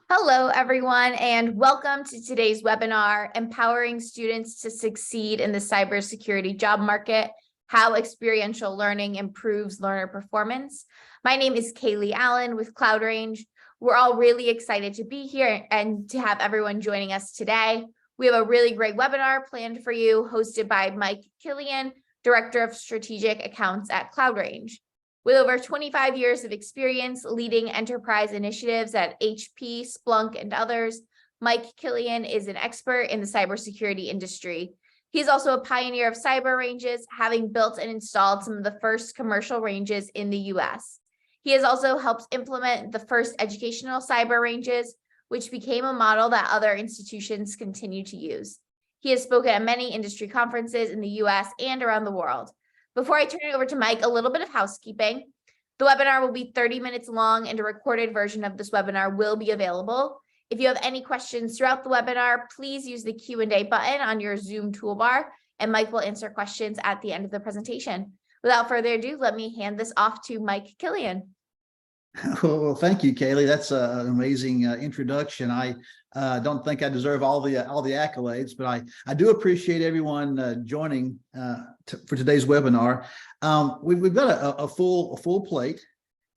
Hello, everyone, and welcome to today's webinar, Empowering Students to Succeed in the Cybersecurity Job Market, How Experiential Learning Improves Learner Performance. My name is Kaylee Allen with CloudRange. We're all really excited to be here and to have everyone joining us today. We have a really great webinar planned for you, hosted by Mike Killian, Director of Strategic Accounts at CloudRange. With over 25 years of experience leading enterprise initiatives at HP, Splunk, and others, Mike Killian is an expert in the cybersecurity industry. He's also a pioneer of cyber ranges, having built and installed some of the first commercial ranges in the US. He has also helped implement the first educational cyber ranges, which became a model that other institutions continue to use. He has spoken at many industry conferences in the US and around the world. Before I turn it over to Mike, a little bit of housekeeping. The webinar will be 30 minutes long and a recorded version of this webinar will be available. If you have any questions throughout the webinar, please use the Q&A button on your Zoom toolbar, and Mike will answer questions at the end of the presentation. Without further ado, let me hand this off to Mike Killian. Well, thank you, Kaylee. That's an amazing introduction. I don't think I deserve all the accolades, but I do appreciate everyone joining for today's webinar. We've got a full plate,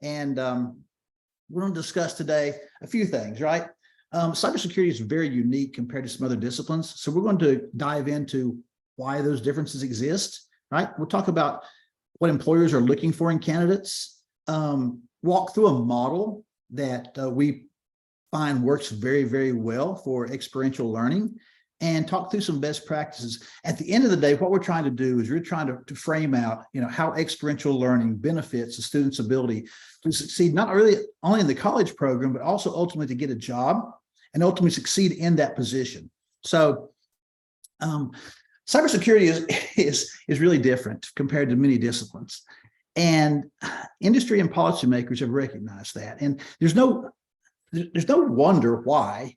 and we're going to discuss today a few things, right? Cybersecurity is very unique compared to some other disciplines, so we're going to dive into why those differences exist, right? We'll talk about what employers are looking for in candidates, walk through a model that we find works very, very well for experiential learning, and talk through some best practices. At the end of the day, what we're trying to do is we're trying to frame out, how experiential learning benefits a student's ability to succeed, not really only in the college program, but also ultimately to get a job and ultimately succeed in that position. So cybersecurity is really different compared to many disciplines. And industry and policymakers have recognized that. And there's no wonder why,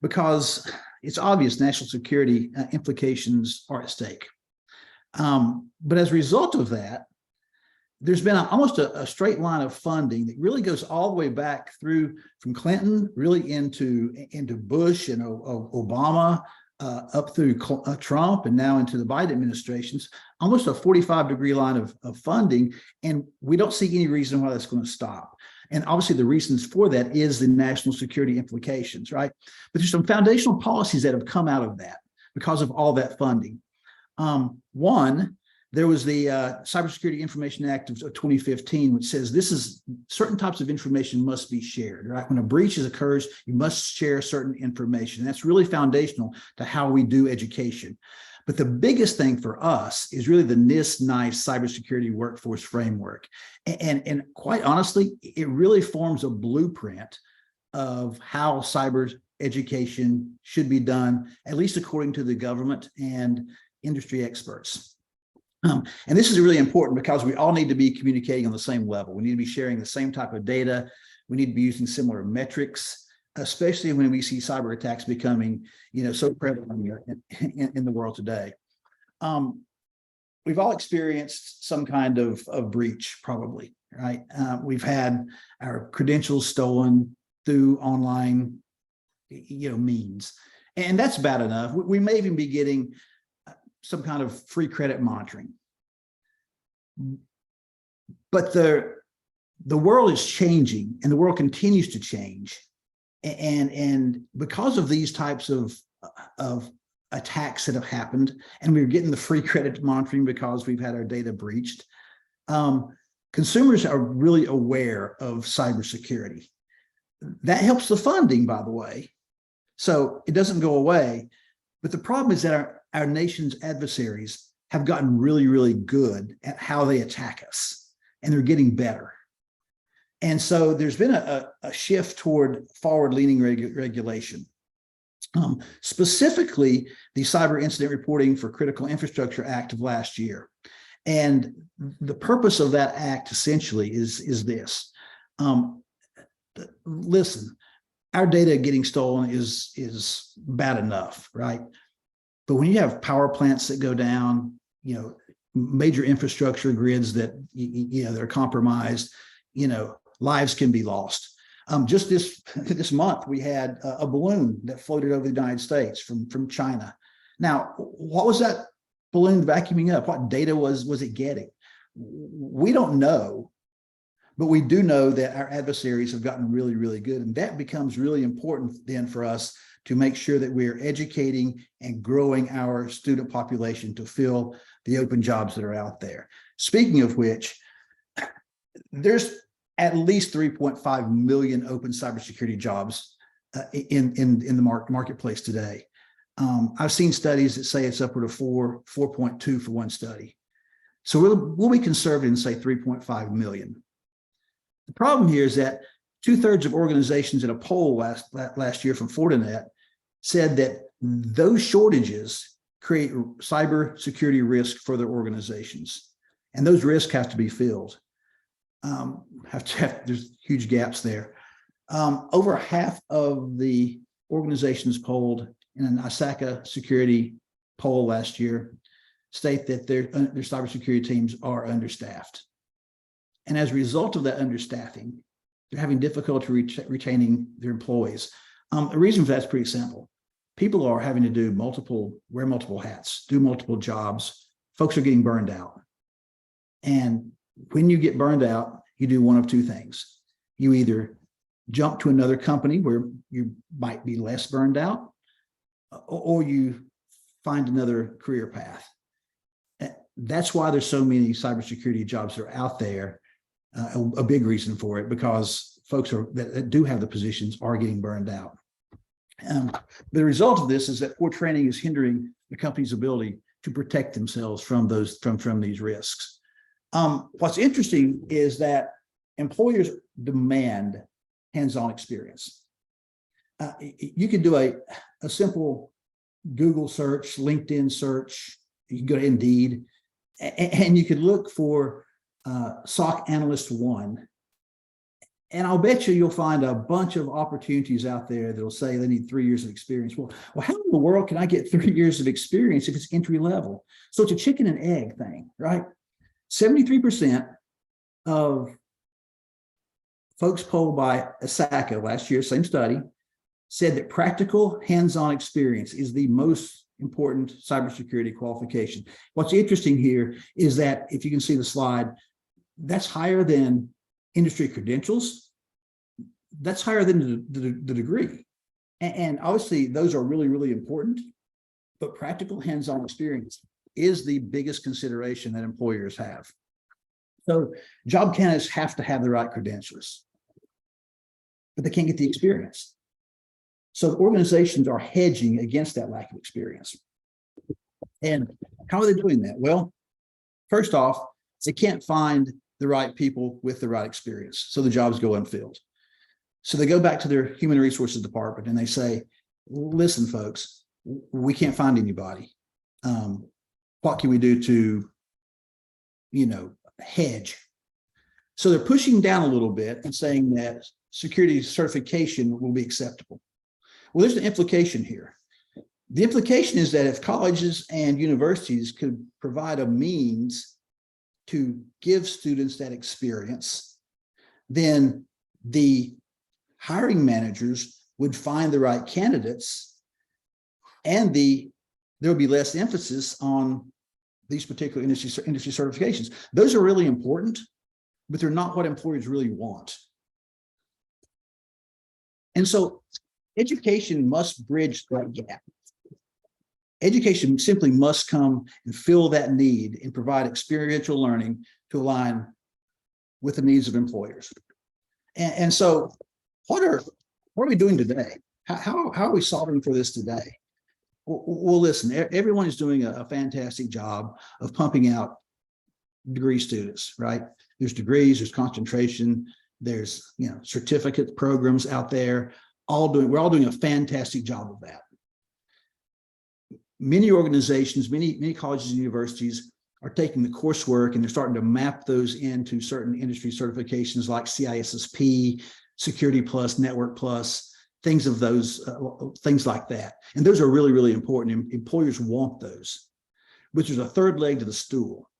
because it's obvious national security implications are at stake. But as a result of that, there's been almost a straight line of funding that really goes all the way back through from Clinton, really into Bush and Obama, up through Trump and now into the Biden administrations, almost a 45-degree line of funding, and we don't see any reason why that's going to stop. And obviously the reasons for that is the national security implications, right? But there's some foundational policies that have come out of that because of all that funding. One, there was the Cybersecurity Information Act of 2015, which says certain types of information must be shared, right? When a breach occurs, you must share certain information. That's really foundational to how we do education. But the biggest thing for us is really the NIST-NICE cybersecurity workforce framework. And quite honestly, it really forms a blueprint of how cyber education should be done, at least according to the government and industry experts. And this is really important because we all need to be communicating on the same level. We need to be sharing the same type of data. We need to be using similar metrics, especially when we see cyber attacks becoming, so prevalent in the world today. We've all experienced some kind of breach, probably, right? We've had our credentials stolen through online, means, and that's bad enough. We may even be getting some kind of free credit monitoring. But the world is changing, and the world continues to change. And because of these types of attacks that have happened, and we're getting the free credit monitoring because we've had our data breached, consumers are really aware of cybersecurity. That helps the funding, by the way. So it doesn't go away. But the problem is that our nation's adversaries have gotten really, really good at how they attack us, and they're getting better. And so there's been a shift toward forward-leaning regulation. Specifically, the Cyber Incident Reporting for Critical Infrastructure Act of last year. And the purpose of that act essentially is this. Listen, our data getting stolen is bad enough, right? But when you have power plants that go down, major infrastructure grids that that are compromised, lives can be lost. Just this month, we had a balloon that floated over the United States from China. Now, what was that balloon vacuuming up? What data was it getting? We don't know, but we do know that our adversaries have gotten really, really good. And that becomes really important then for us to make sure that we're educating and growing our student population to fill the open jobs that are out there. Speaking of which, there's at least 3.5 million open cybersecurity jobs in the marketplace today. I've seen studies that say it's upward of 4.2 for one study. So we'll be conservative and say 3.5 million. The problem here is that 2/3 of organizations in a poll last year from Fortinet said that those shortages create cybersecurity risk for their organizations, and those risks have to be filled. There's huge gaps there. Over half of the organizations polled in an ISACA security poll last year state that their cybersecurity teams are understaffed. And as a result of that understaffing, they're having difficulty retaining their employees. The reason for that's pretty simple. People are having to wear multiple hats, do multiple jobs. Folks are getting burned out. And when you get burned out, you do one of two things. You either jump to another company where you might be less burned out, or you find another career path. That's why there's so many cybersecurity jobs that are out there. A big reason for it, because folks that do have the positions are getting burned out. The result of this is that poor training is hindering the company's ability to protect themselves from these risks. What's interesting is that employers demand hands-on experience. You can do a simple Google search, LinkedIn search. You can go to Indeed, and you could look for SOC Analyst 1. And I'll bet you'll find a bunch of opportunities out there that'll say they need 3 years of experience. Well, how in the world can I get 3 years of experience if it's entry level? So it's a chicken and egg thing, right? 73% of folks polled by ISACA last year, same study, said that practical hands-on experience is the most important cybersecurity qualification. What's interesting here is that, if you can see the slide, that's higher than industry credentials. That's higher than the degree. And obviously those are really, really important, but practical hands-on experience is the biggest consideration that employers have. So job candidates have to have the right credentials, but they can't get the experience. So organizations are hedging against that lack of experience. And how are they doing that? Well, first off, they can't find the right people with the right experience, so the jobs go unfilled. So they go back to their human resources department and they say, listen, folks, we can't find anybody. What can we do to, hedge? So they're pushing down a little bit and saying that security certification will be acceptable. Well, there's an implication here. The implication is that if colleges and universities could provide a means to give students that experience, then the hiring managers would find the right candidates, and there would be less emphasis on these particular industry certifications. Those are really important, but they're not what employers really want. And so education must bridge that gap. Education simply must come and fill that need and provide experiential learning to align with the needs of employers. And so what are we doing today? How are we solving for this today? Well, listen, everyone is doing a fantastic job of pumping out degree students, right? There's degrees, there's concentration, there's certificate programs out there. We're all doing a fantastic job of that. Many organizations, many colleges and universities are taking the coursework and they're starting to map those into certain industry certifications like CISSP, Security Plus, Network Plus, things like that. And those are really, really important. Employers want those. But there's a third leg to the stool.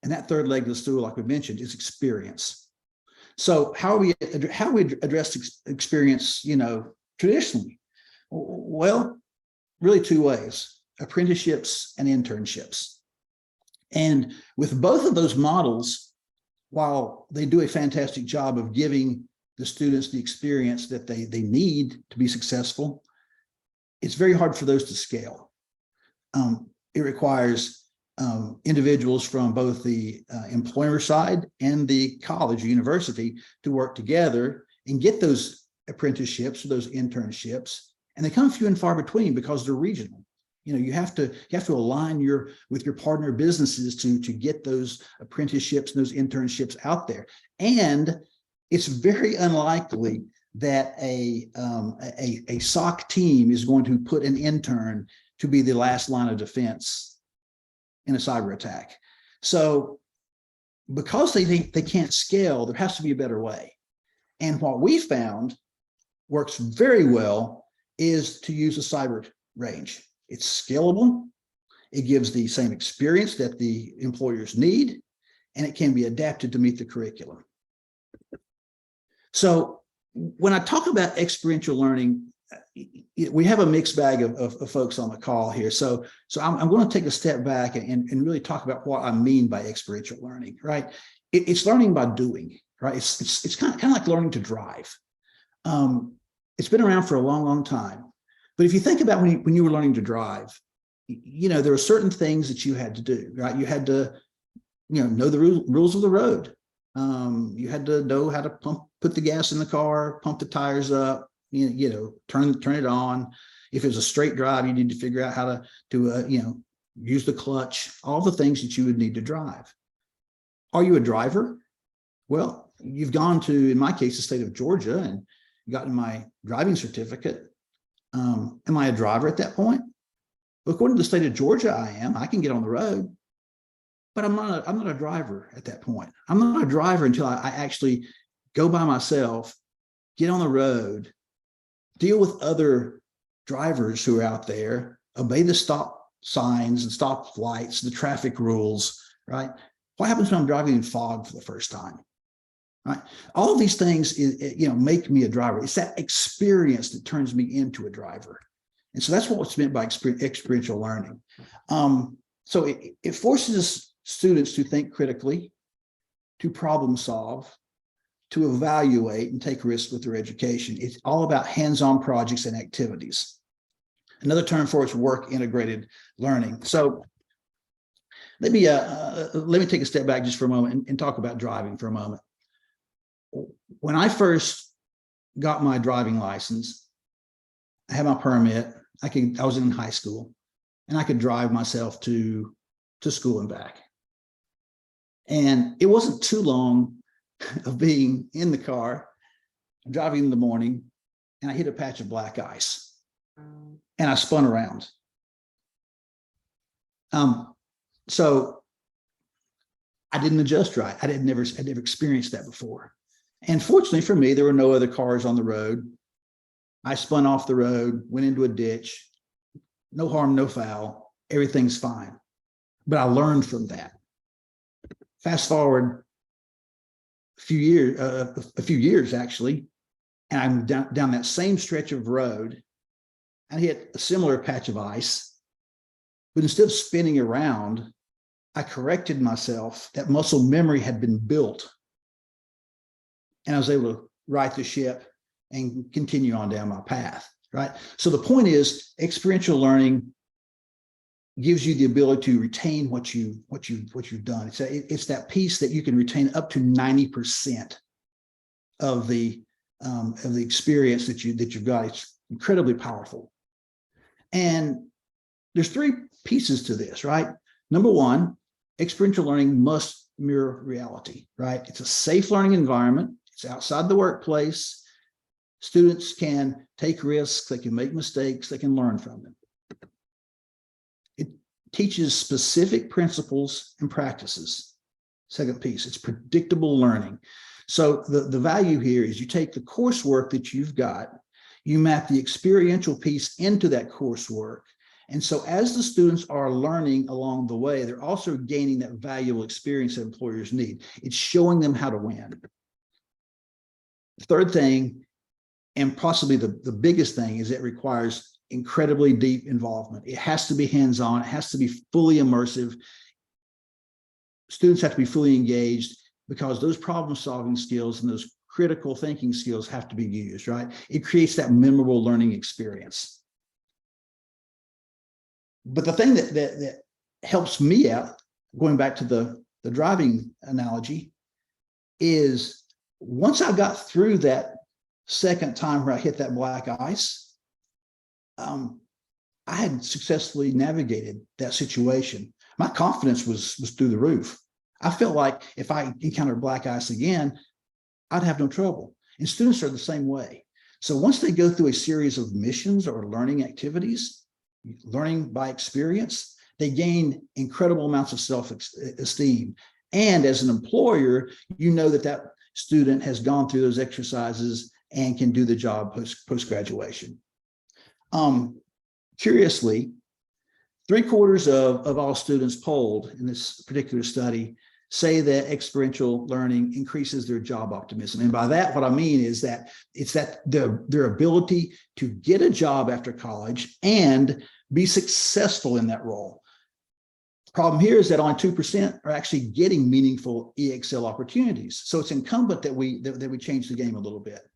And that third leg of the stool, like we mentioned, is experience. So how we address experience, traditionally? Well, really two ways: apprenticeships and internships. And with both of those models, while they do a fantastic job of giving the students the experience that they need to be successful, it's very hard for those to scale. It requires individuals from both the employer side and the college or university to work together and get those apprenticeships or those internships. And they come few and far between because they're regional. You have to align with your partner businesses to get those apprenticeships and those internships out there. And it's very unlikely that a SOC team is going to put an intern to be the last line of defense in a cyber attack. So because they think they can't scale, there has to be a better way. And what we found works very well is to use a cyber range. It's scalable. It gives the same experience that the employers need, and it can be adapted to meet the curriculum. So when I talk about experiential learning, we have a mixed bag of folks on the call here. So I'm going to take a step back and really talk about what I mean by experiential learning, right? It's learning by doing, right? It's kind of like learning to drive. It's been around for a long, long time. But if you think about when you were learning to drive, there were certain things that you had to do, right? You had to, know the rules of the road. You had to know how to put the gas in the car, pump the tires up, turn it on. If it was a straight drive, you need to figure out how to use the clutch, all the things that you would need to drive. Are you a driver? Well, you've gone to, in my case, the state of Georgia and gotten my driving certificate. Am I a driver at that point? Well, according to the state of Georgia, I am. I can get on the road, but I'm not a driver at that point. I'm not a driver until I actually go by myself, get on the road, deal with other drivers who are out there, obey the stop signs and stop lights, the traffic rules, right? What happens when I'm driving in fog for the first time? Right? All of these things, make me a driver. It's that experience that turns me into a driver. And so that's what's meant by experiential learning. So it forces students to think critically, to problem solve, to evaluate and take risks with their education. It's all about hands-on projects and activities. Another term for it is work integrated learning. So let me take a step back just for a moment and talk about driving for a moment. When I first got my driving license, I had my permit. I was in high school, and I could drive myself to school and back. And it wasn't too long of being in the car, driving in the morning, and I hit a patch of black ice, and I spun around. So I didn't adjust right. I'd never experienced that before. And fortunately for me, there were no other cars on the road. I spun off the road, went into a ditch, no harm, no foul, everything's fine. But I learned from that. Fast forward a few years actually, and I'm down that same stretch of road. I hit a similar patch of ice, but instead of spinning around, I corrected myself. That muscle memory had been built, and I was able to right the ship and continue on down my path, right? So the point is, experiential learning gives you the ability to retain what you've done. It's that piece that you can retain up to 90% of the experience that you've got. It's incredibly powerful. And there's three pieces to this, right? Number one, experiential learning must mirror reality, right? It's a safe learning environment. It's outside the workplace. Students can take risks, they can make mistakes, they can learn from them. It teaches specific principles and practices. Second piece, it's predictable learning. So the value here is you take the coursework that you've got, you map the experiential piece into that coursework. And so as the students are learning along the way, they're also gaining that valuable experience that employers need. It's showing them how to win. Third thing, and possibly the biggest thing, is it requires incredibly deep involvement. It has to be hands-on. It has to be fully immersive. Students have to be fully engaged because those problem-solving skills and those critical thinking skills have to be used, right? It creates that memorable learning experience. But the thing that helps me out, going back to the driving analogy, is once I got through that second time where I hit that black ice, I had successfully navigated that situation. My confidence was through the roof. I felt like if I encountered black ice again, I'd have no trouble. And students are the same way. So once they go through a series of missions or learning activities, learning by experience, they gain incredible amounts of self-esteem. And as an employer, you know that student has gone through those exercises and can do the job post-graduation. Curiously, 3/4 of all students polled in this particular study say that experiential learning increases their job optimism. And by that, what I mean is that it's that their ability to get a job after college and be successful in that role. The problem here is that only 2% are actually getting meaningful EXL opportunities. So it's incumbent that we change the game a little bit.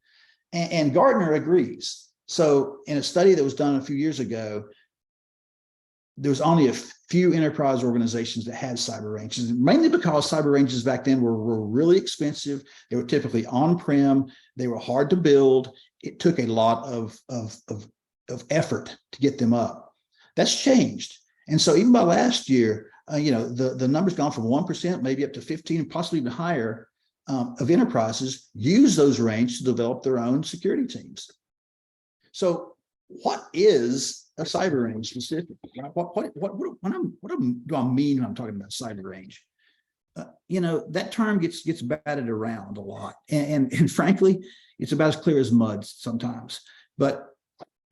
And Gartner agrees. So in a study that was done a few years ago, there was only a few enterprise organizations that had cyber ranges, mainly because cyber ranges back then were really expensive. They were typically on-prem. They were hard to build. It took a lot of effort to get them up. That's changed. And so even by last year, the number's gone from 1%, maybe up to 15, possibly even higher, of enterprises use those ranges to develop their own security teams. So what is a cyber range specifically? What do I mean when I'm talking about cyber range? That term gets batted around a lot, and frankly, it's about as clear as mud sometimes. But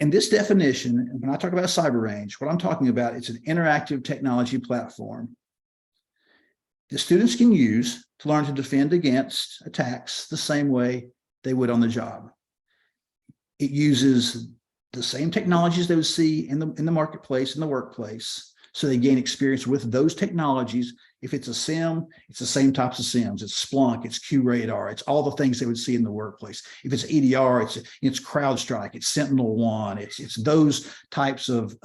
in this definition, when I talk about cyber range, what I'm talking about, it's an interactive technology platform the students can use to learn to defend against attacks the same way they would on the job. It uses the same technologies they would see in the marketplace, in the workplace, so they gain experience with those technologies. If it's a SIM, it's the same types of SIMs. It's Splunk, it's QRadar, it's all the things they would see in the workplace. If it's EDR, it's CrowdStrike, it's SentinelOne, it's those types of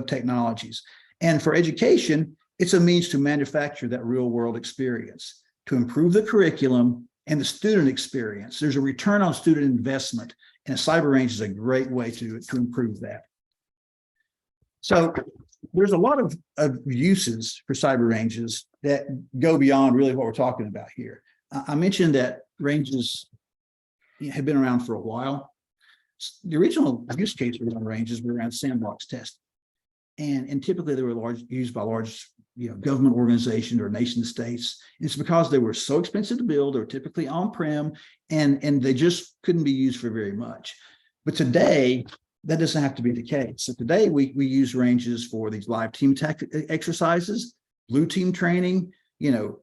technologies. And for education, it's a means to manufacture that real world experience, to improve the curriculum and the student experience. There's a return on student investment, and a cyber range is a great way to improve that. So there's a lot of uses for cyber ranges that go beyond really what we're talking about here. I mentioned that ranges have been around for a while. The original use case for ranges were around sandbox testing. And typically they were used by large government organizations or nation states. And it's because they were so expensive to build, they were typically on-prem, and they just couldn't be used for very much. But today, that doesn't have to be the case. So today we use ranges for these live team exercises, blue team training,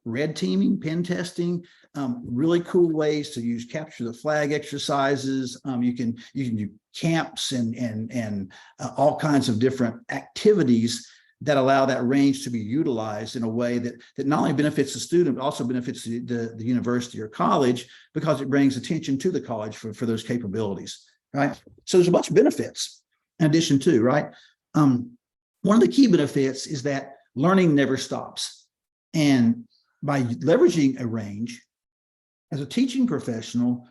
red teaming, pen testing, really cool ways to use capture the flag exercises. You can do camps and all kinds of different activities that allow that range to be utilized in a way that not only benefits the student, but also benefits the university or college, because it brings attention to the college for those capabilities, right? So there's a bunch of benefits in addition to, right? One of the key benefits is that learning never stops. And by leveraging a range, as a teaching professional,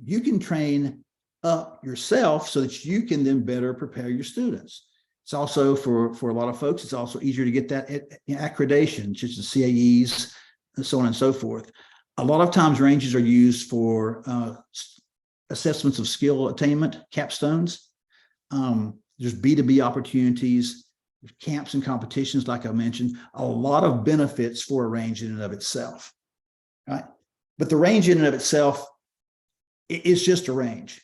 you can train up yourself so that you can then better prepare your students. It's also, for a lot of folks, it's also easier to get that accreditation, such as CAEs, and so on and so forth. A lot of times ranges are used for assessments of skill attainment, capstones. There's B2B opportunities, camps and competitions, like I mentioned, a lot of benefits for a range in and of itself, right? But the range in and of itself is just a range.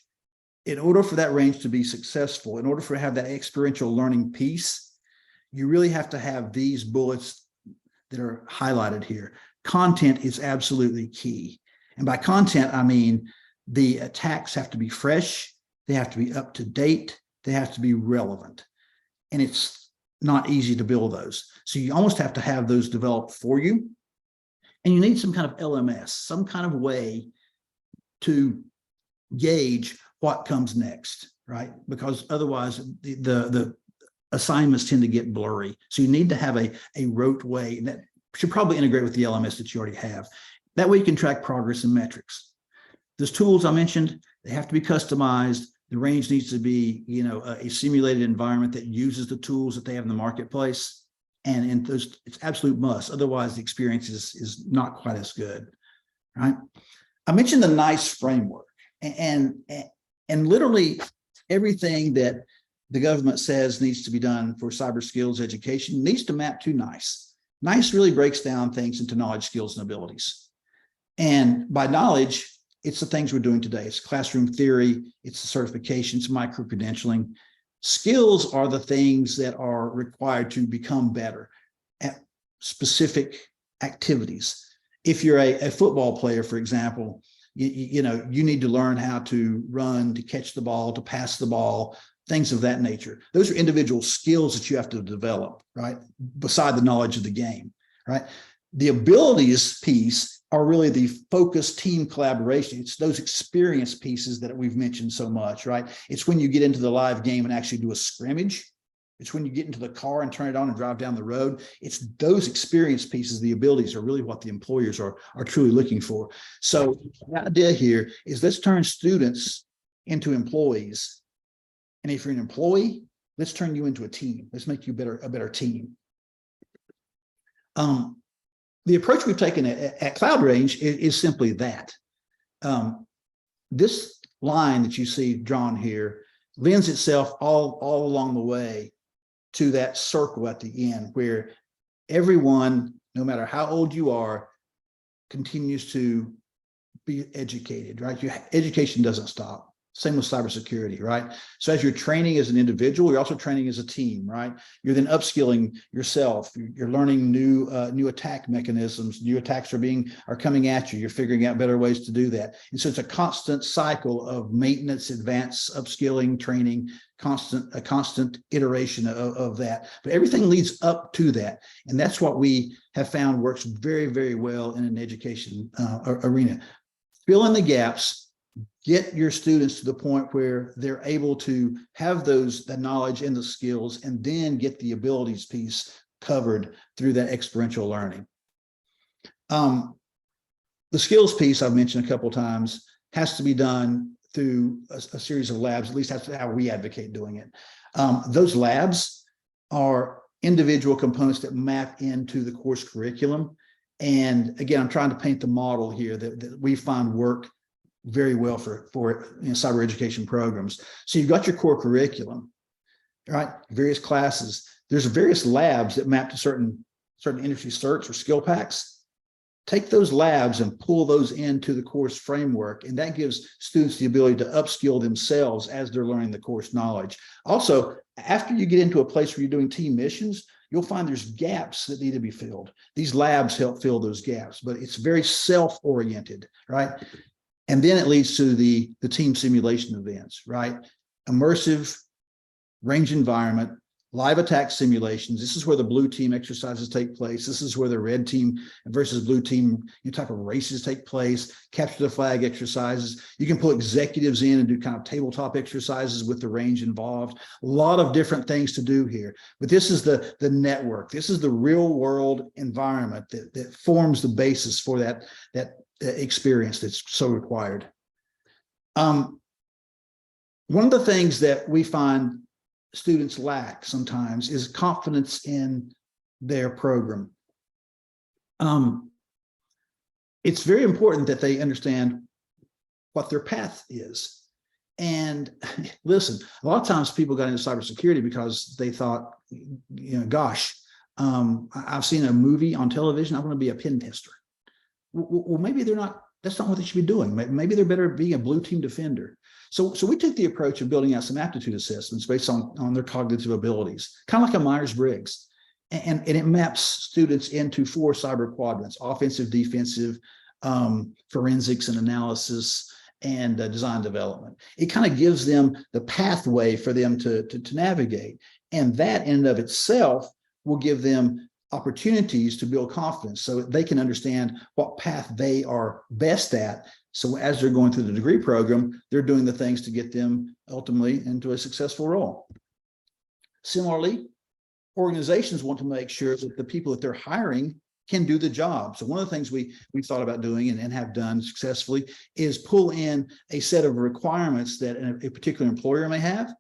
In order for that range to be successful, in order for it to have that experiential learning piece, you really have to have these bullets that are highlighted here. Content is absolutely key. And by content, I mean The attacks have to be fresh. They have to be up to date. They have to be relevant. And it's not easy to build those. So you almost have to have those developed for you. And you need some kind of LMS, some kind of way to gauge what comes next, right? Because otherwise the assignments tend to get blurry. So you need to have a rote way, and that should probably integrate with the LMS that you already have. That way you can track progress and metrics. Those tools I mentioned, they have to be customized. The range needs to be, a simulated environment that uses the tools that they have in the marketplace. And those, it's absolute must. Otherwise, the experience is not quite as good, right? I mentioned the NICE framework, and literally everything that the government says needs to be done for cyber skills education needs to map to NICE. NICE really breaks down things into knowledge, skills, and abilities. And by knowledge, it's the things we're doing today. It's classroom theory, it's the certifications, micro-credentialing. Skills are the things that are required to become better at specific activities. If you're a football player, for example, you need to learn how to run, to catch the ball, to pass the ball, things of that nature. Those are individual skills that you have to develop, right? Beside the knowledge of the game, right? The abilities piece are really the focused team collaboration. It's those experience pieces that we've mentioned so much, right? It's when you get into the live game and actually do a scrimmage. It's when you get into the car and turn it on and drive down the road. It's those experience pieces, the abilities are really what the employers are truly looking for. So the idea here is let's turn students into employees. And if you're an employee, let's turn you into a team. Let's make you a better team. The approach we've taken at Cloud Range is simply that. This line that you see drawn here lends itself all along the way to that circle at the end, where everyone, no matter how old you are, continues to be educated, right? Education doesn't stop. Same with cybersecurity, right? So as you're training as an individual, you're also training as a team, right? You're then upskilling yourself. You're learning new attack mechanisms. New attacks are coming at you. You're figuring out better ways to do that. And so it's a constant cycle of maintenance, advance, upskilling, training, a constant iteration of that. But everything leads up to that. And that's what we have found works very, very well in an education arena. Fill in the gaps. Get your students to the point where they're able to have the knowledge and the skills, and then get the abilities piece covered through that experiential learning. The skills piece I've mentioned a couple of times has to be done through a series of labs. At least that's how we advocate doing it. Those labs are individual components that map into the course curriculum. And again, I'm trying to paint the model here that we find work very well for cyber education programs. So you've got your core curriculum, right? Various classes. There's various labs that map to certain industry certs or skill packs. Take those labs and pull those into the course framework, and that gives students the ability to upskill themselves as they're learning the course knowledge. Also, after you get into a place where you're doing team missions, you'll find there's gaps that need to be filled. These labs help fill those gaps, but it's very self-oriented, right? And then it leads to the team simulation events, right? Immersive range environment, live attack simulations. This is where the blue team exercises take place. This is where the red team versus blue team type of races take place, capture the flag exercises. You can pull executives in and do kind of tabletop exercises with the range involved. A lot of different things to do here. But this is the network. This is the real world environment that forms the basis for that experience that's so required. One of the things that we find students lack sometimes is confidence in their program. It's very important that they understand what their path is. And listen, a lot of times people got into cybersecurity because they thought, gosh, I've seen a movie on television, I want to be a pen tester. Well, maybe that's not what they should be doing. Maybe they're better at being a blue team defender. So we took the approach of building out some aptitude assessments based on their cognitive abilities, kind of like a Myers-Briggs. And it maps students into 4 cyber quadrants: offensive, defensive, forensics and analysis, and design development. It kind of gives them the pathway for them to navigate. And that in and of itself will give them opportunities to build confidence so they can understand what path they are best at. So as they're going through the degree program, they're doing the things to get them ultimately into a successful role. Similarly, organizations want to make sure that the people that they're hiring can do the job. So one of the things we've thought about doing and have done successfully is pull in a set of requirements that a particular employer may have.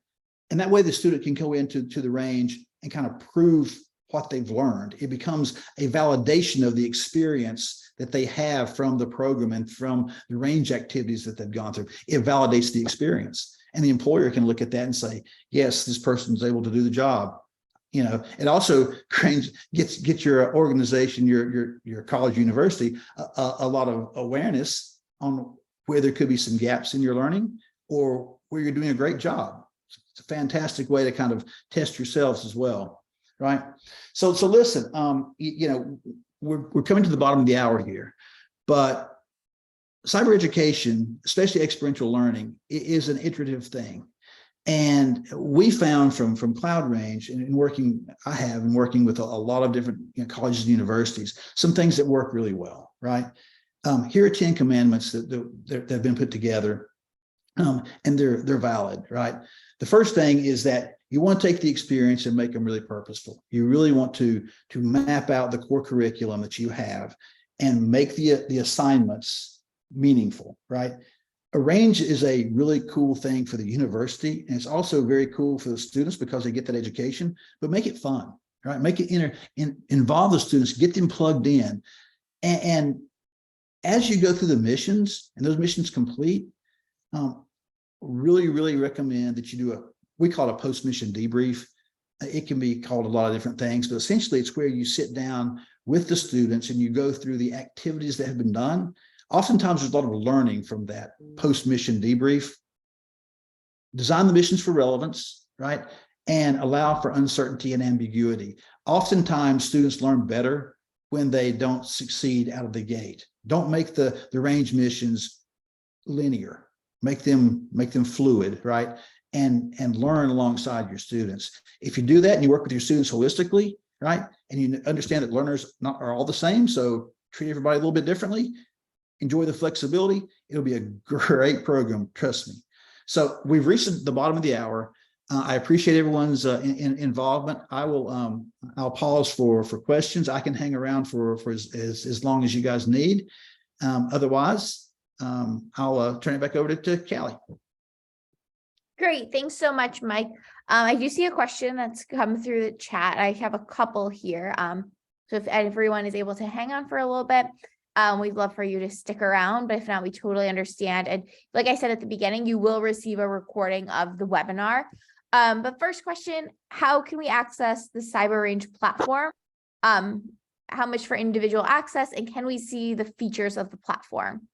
And that way the student can go into the range and kind of prove what they've learned. It becomes a validation of the experience that they have from the program and from the range activities that they've gone through. It validates the experience. And the employer can look at that and say, yes, this person's able to do the job. You know, it also gets your organization, your college, university, a lot of awareness on where there could be some gaps in your learning or where you're doing a great job. It's a fantastic way to kind of test yourselves as well, right? So listen, you know, we're coming to the bottom of the hour here, but cyber education, especially experiential learning, is an iterative thing. And we found from Cloud Range and working with a lot of different colleges and universities, some things that work really well, right? Here are 10 commandments that have been put together, and they're valid, right? The first thing is that you want to take the experience and make them really purposeful. You really want to map out the core curriculum that you have and make the assignments meaningful, right? A range is a really cool thing for the university, and it's also very cool for the students because they get that education, but make it fun, right? Make it involve the students, get them plugged in. And as you go through the missions and those missions complete, really recommend that you do we call it a post-mission debrief. It can be called a lot of different things, but essentially it's where you sit down with the students and you go through the activities that have been done. Oftentimes there's a lot of learning from that post-mission debrief. Design the missions for relevance, right? And allow for uncertainty and ambiguity. Oftentimes students learn better when they don't succeed out of the gate. Don't make the range missions linear. Make them fluid, right? And learn alongside your students. If you do that and you work with your students holistically, right? And you understand that learners are all the same, so treat everybody a little bit differently. Enjoy the flexibility. It'll be a great program, trust me. So we've reached the bottom of the hour. I appreciate everyone's involvement. I'll pause for questions. I can hang around for as long as you guys need. Otherwise, I'll turn it back over to Callie. Great. Thanks so much, Mike. I do see a question that's come through the chat. I have a couple here. So if everyone is able to hang on for a little bit, we'd love for you to stick around, but if not, we totally understand. And like I said at the beginning, you will receive a recording of the webinar. But first question, how can we access the Cyber Range platform? How much for individual access, and can we see the features of the platform?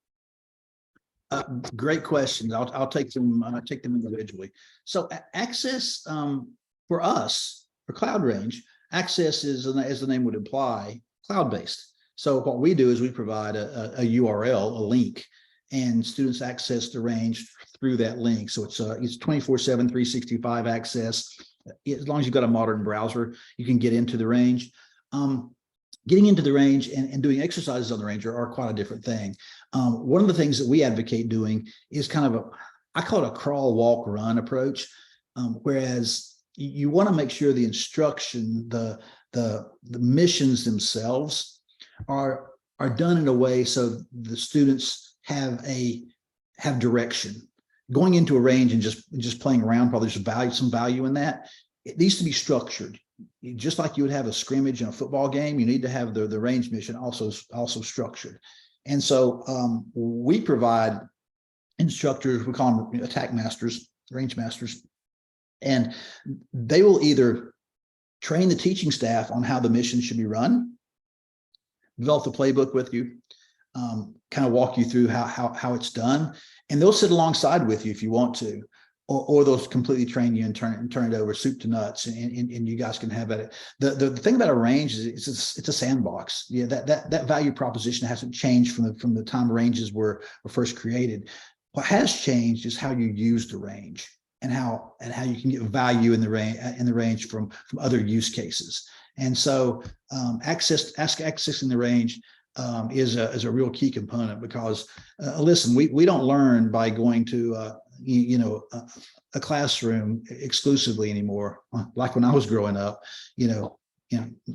Great questions. I'll take them individually. So access for us, for Cloud Range, access is, as the name would imply, cloud-based. So what we do is we provide a URL, a link, and students access the range through that link. So it's 24/7, 365 access. As long as you've got a modern browser, you can get into the range. Getting into the range and doing exercises on the range are quite a different thing. One of the things that we advocate doing is kind of I call it a crawl, walk, run approach. Whereas you want to make sure the instruction, the missions themselves are done in a way so the students have direction. Going into a range and just playing around, probably there's some value in that. It needs to be structured. Just like you would have a scrimmage in a football game, you need to have the range mission also structured. And so we provide instructors, we call them attack masters, range masters, and they will either train the teaching staff on how the mission should be run, develop the playbook with you, kind of walk you through how it's done, and they'll sit alongside with you if you want to, or they'll completely train you and turn it over soup to nuts, and you guys can have at it. The thing about a range is it's a sandbox. Yeah, that value proposition hasn't changed from the time ranges were first created. What has changed is how you use the range and how you can get value in the range from other use cases. And so accessing the range is a real key component, because listen, we don't learn by going to a classroom exclusively anymore. Like when I was growing up,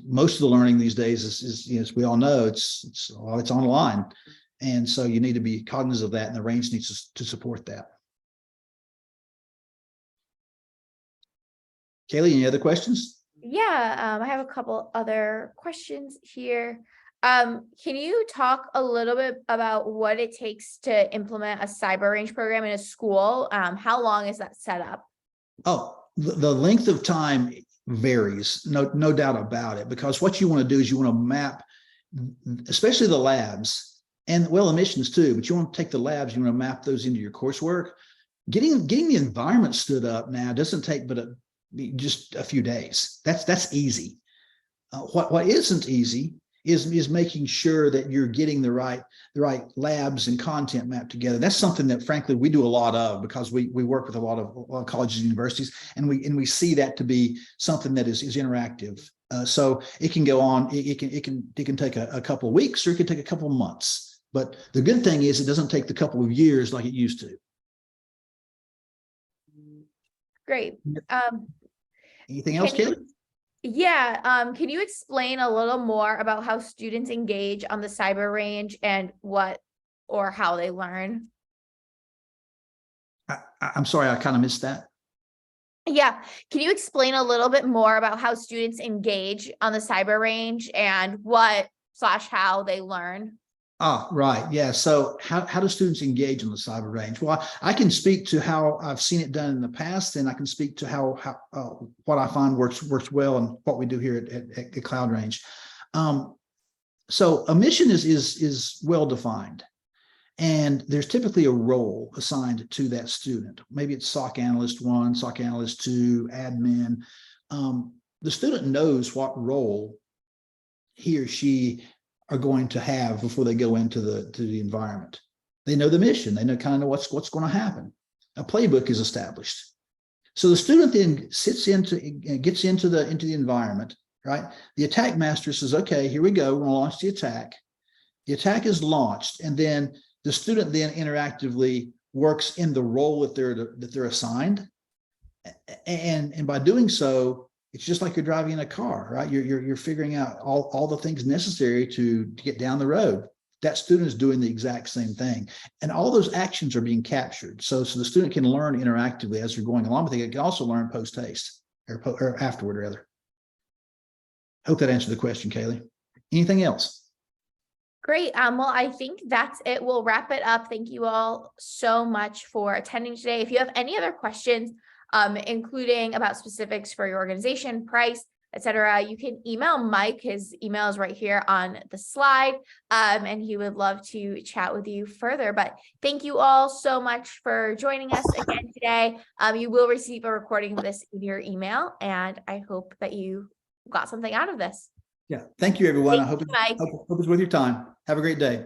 most of the learning these days is as we all know, it's online. And so you need to be cognizant of that, and the range needs to support that. Kaylee, any other questions? Yeah, I have a couple other questions here. Can you talk a little bit about what it takes to implement a cyber range program in a school? How long is that set up? Oh, the length of time varies, no doubt about it, because what you want to do is you want to map, especially the labs, and well, emissions too, but you want to take the labs, you want to map those into your coursework. Getting the environment stood up now doesn't take but just a few days. That's easy. What isn't easy is making sure that you're getting the right labs and content mapped together. That's something that frankly we do a lot of, because we work with a lot of colleges and universities, and we see that to be something that is interactive. So it can go on. It can take a couple of weeks, or it can take a couple of months. But the good thing is it doesn't take the couple of years like it used to. Great. Anything else, Kelly? Yeah. Can you explain a little more about how students engage on the cyber range and what or how they learn? I'm sorry, I kind of missed that. Yeah. Can you explain a little bit more about how students engage on the cyber range and what/how they learn? Right. Yeah. So how do students engage on the cyber range? Well, I can speak to how I've seen it done in the past, and I can speak to how what I find works well and what we do here at the Cloud Range. So a mission is well defined, and there's typically a role assigned to that student. Maybe it's SOC Analyst 1, SOC Analyst 2, admin. The student knows what role he or she are going to have before they go into the environment. They know the mission. They know what's going to happen. A playbook is established. So the student then gets into the environment, right? The attack master says, okay, here we go. We're going to launch the attack. The attack is launched, and then the student then interactively works in the role that they're assigned. And by doing so, it's just like you're driving in a car, right? You're figuring out all the things necessary to get down the road. That student is doing the exact same thing, and all those actions are being captured. So the student can learn interactively as they're going along, but they can also learn post haste or afterward, rather. Hope that answered the question, Kaylee. Anything else? Great. Well, I think that's it. We'll wrap it up. Thank you all so much for attending today. If you have any other questions, including about specifics for your organization, price, etc., you can email Mike. His email is right here on the slide, and he would love to chat with you further. But thank you all so much for joining us again today. You will receive a recording of this in your email, and I hope that you got something out of this. Yeah. Thank you, everyone. Thank I hope you, Mike. it's worth your time. Have a great day.